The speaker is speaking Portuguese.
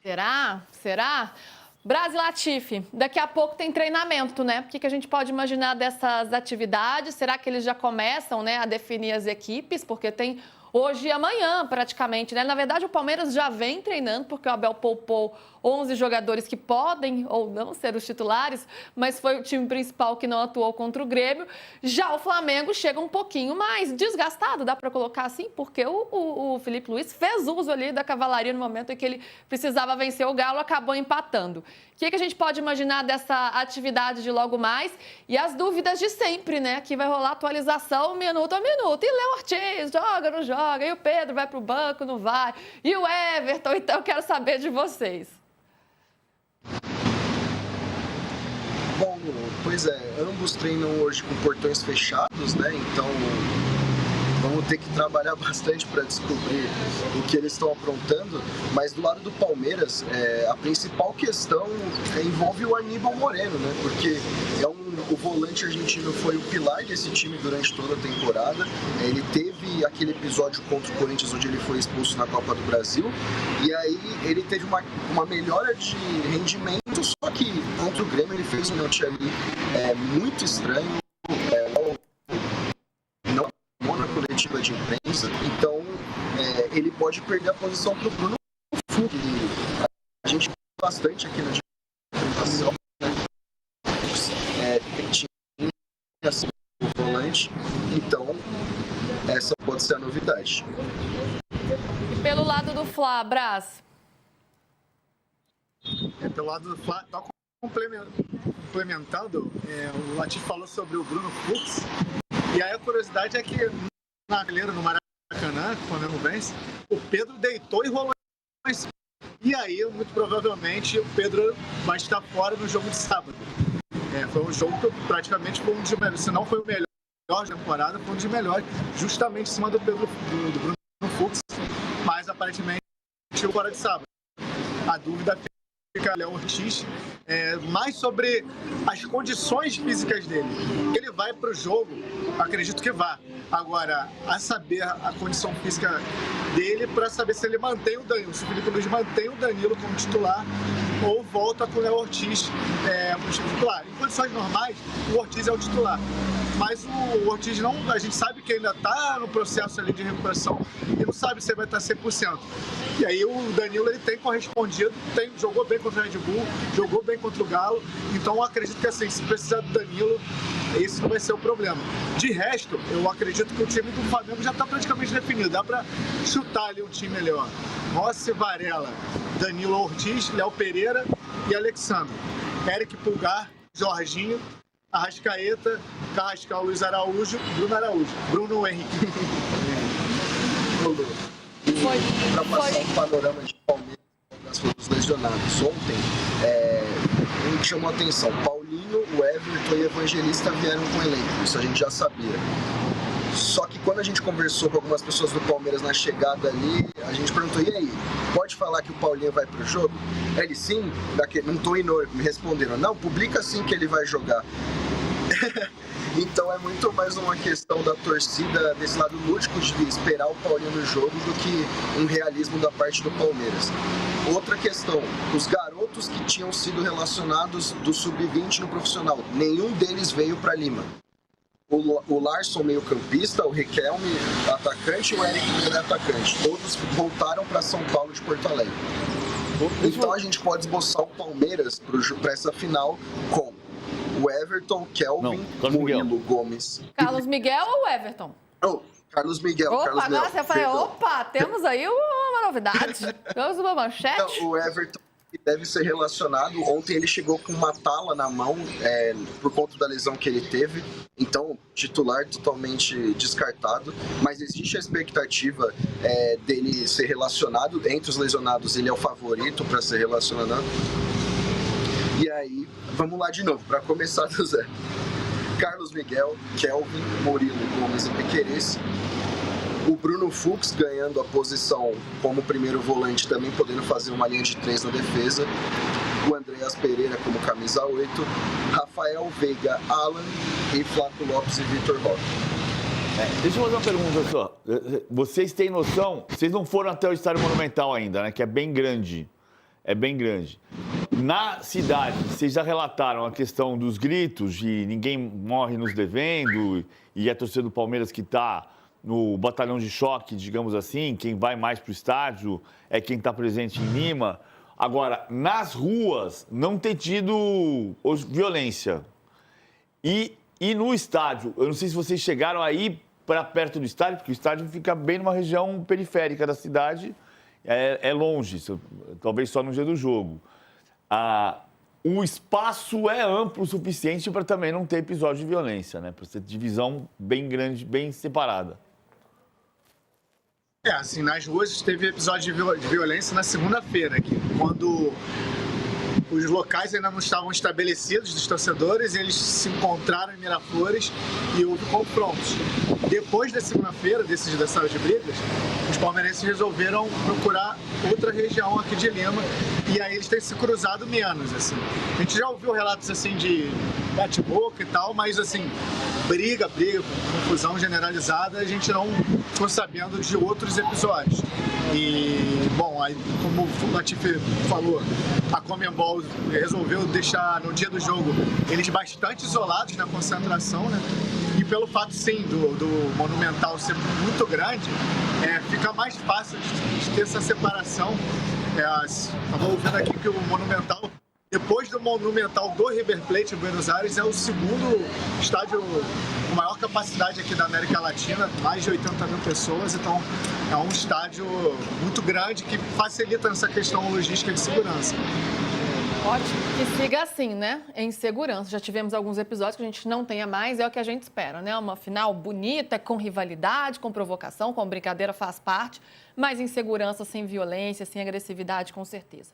Será? Será? Brasil Latifi, daqui a pouco tem treinamento, né? O que a gente pode imaginar dessas atividades? Será que eles já começam, né, a definir as equipes? Porque tem hoje e amanhã, praticamente, né? Na verdade, o Palmeiras já vem treinando, porque o Abel poupou 11 jogadores que podem ou não ser os titulares, mas foi o time principal que não atuou contra o Grêmio. Já o Flamengo chega um pouquinho mais desgastado, dá para colocar assim, porque o Felipe Luiz fez uso ali da cavalaria no momento em que ele precisava vencer o Galo, acabou empatando. O que a gente pode imaginar dessa atividade de logo mais? E as dúvidas de sempre, né? Que vai rolar atualização minuto a minuto. E Léo Ortiz, joga, não joga? E o Pedro vai para o banco, não vai? E o Everton? Então, eu quero saber de vocês. Bom, pois é, ambos treinam hoje com portões fechados, né? Então vamos ter que trabalhar bastante para descobrir o que eles estão aprontando. Mas do lado do Palmeiras, a principal questão envolve o Aníbal Moreno, né? Porque o volante argentino foi o pilar desse time durante toda a temporada. Ele teve aquele episódio contra o Corinthians onde ele foi expulso na Copa do Brasil. E aí ele teve uma melhora de rendimento, só que contra o Grêmio ele fez um pênalti ali muito estranho. Coletiva de imprensa, então ele pode perder a posição para o Bruno Fux, que a gente bastante aqui na apresentação, né? Tinha assim, o volante, então essa pode ser a novidade. E pelo lado do Fla, Brás? Pelo lado do Fla, tá complementando, o Latifi falou sobre o Bruno Fux, e aí a curiosidade é que no Maracanã, que o Flamengo vence, o Pedro deitou e rolou. E aí, muito provavelmente, o Pedro vai estar fora no jogo de sábado. Foi um jogo que praticamente foi um dos melhores, se não foi o melhor da temporada, foi um dos melhores, justamente em cima do Pedro, do Bruno Fux, mas aparentemente fora de sábado. A dúvida fica Léo Ortiz, mais sobre as condições físicas dele. Ele vai para o jogo, acredito que vá. Agora, a saber a condição física dele para saber se ele mantém o Danilo, se o Felipe Luiz mantém o Danilo como titular ou volta com o Léo Ortiz como titular. Em condições normais, o Ortiz é o titular. Mas o Ortiz não, a gente sabe que ainda está no processo ali de recuperação e não sabe se ele vai estar 100%. E aí o Danilo ele tem correspondido, jogou bem contra o Red Bull, jogou bem contra o Galo, então eu acredito que assim, se precisar do Danilo, esse não vai ser o problema. De resto, eu acredito que o time do Flamengo já está praticamente definido, dá para chutar ali um time melhor. Rossi, Varela, Danilo, Ortiz, Léo Pereira e Alexandre. Eric Pulgar, Jorginho, Arrascaeta, Carrascal, Luiz Araújo, Bruno Henrique. Para passar um panorama de Palmeiras dos lesionados. Ontem, o que chamou a atenção, Paulinho, o Everton e o Evangelista vieram com o elenco, isso a gente já sabia. Só que quando a gente conversou com algumas pessoas do Palmeiras na chegada ali, a gente perguntou, e aí, pode falar que o Paulinho vai pro jogo? Ele, sim, num tom inônico, me responderam, não, publica sim que ele vai jogar. Então é muito mais uma questão da torcida desse lado lúdico de esperar o Paulinho no jogo do que um realismo da parte do Palmeiras. Outra questão, os garotos que tinham sido relacionados do Sub-20 no profissional, nenhum deles veio para Lima. O Larson, meio-campista, o Riquelme, atacante, e o Eric Mena, atacante. Todos voltaram para São Paulo de Porto Alegre. Então a gente pode esboçar o Palmeiras para essa final com o Everton, Kelvin, Murilo, Gomes. Carlos Miguel ou Everton? Carlos Miguel. Opa, Carlos agora Miguel, você fala, temos aí uma novidade. Temos uma manchete. Não, o Everton deve ser relacionado. Ontem ele chegou com uma tala na mão por conta da lesão que ele teve. Então, titular totalmente descartado. Mas existe a expectativa dele ser relacionado. Entre os lesionados, ele é o favorito para ser relacionado. E aí, vamos lá de novo, para começar do zero. Carlos Miguel, Kelvin, Murilo, Gomes e Piquerez. O Bruno Fux ganhando a posição como primeiro volante, também podendo fazer uma linha de 3 na defesa. O Andreas Pereira como camisa 8. Rafael Veiga, Alan e Flávio Lopes e Vitor Roque. Deixa eu fazer uma pergunta só. Vocês têm noção? Vocês não foram até o Estádio Monumental ainda, né? Que é bem grande. é bem grande. Na cidade, vocês já relataram a questão dos gritos, de ninguém morre nos devendo, e a torcida do Palmeiras que está no batalhão de choque, digamos assim, quem vai mais para o estádio é quem está presente em Lima. Agora, nas ruas, não ter tido violência. E no estádio, eu não sei se vocês chegaram aí para perto do estádio, porque o estádio fica bem numa região periférica da cidade, é longe, talvez só no dia do jogo. O espaço é amplo o suficiente para também não ter episódio de violência, né? Para ter divisão bem grande, bem separada. Assim, nas ruas teve episódio de violência na segunda-feira, quando os locais ainda não estavam estabelecidos dos torcedores, eles se encontraram em Miraflores e houve confrontos. Depois da segunda-feira, desse dia da sala de brigas, os palmeirenses resolveram procurar outra região aqui de Lima e aí eles têm se cruzado menos, assim. A gente já ouviu relatos, assim, de bate-boca e tal, mas, assim, briga, confusão generalizada, a gente não ficou sabendo de outros episódios. E, bom, aí, como o Latifi falou, a Conmebol resolveu deixar no dia do jogo eles bastante isolados na concentração, né? E pelo fato, sim, do Monumental ser muito grande, fica mais fácil de ter essa separação. Estava ouvindo aqui que o Monumental, depois do Monumental do River Plate em Buenos Aires, é o segundo estádio com maior capacidade aqui da América Latina, mais de 80 mil pessoas, então é um estádio muito grande que facilita essa questão logística de segurança. Ótimo. Que siga assim, né? Em segurança. Já tivemos alguns episódios que a gente não tenha mais, é o que a gente espera, né? Uma final bonita, com rivalidade, com provocação, com brincadeira, faz parte, mas em segurança, sem violência, sem agressividade, com certeza.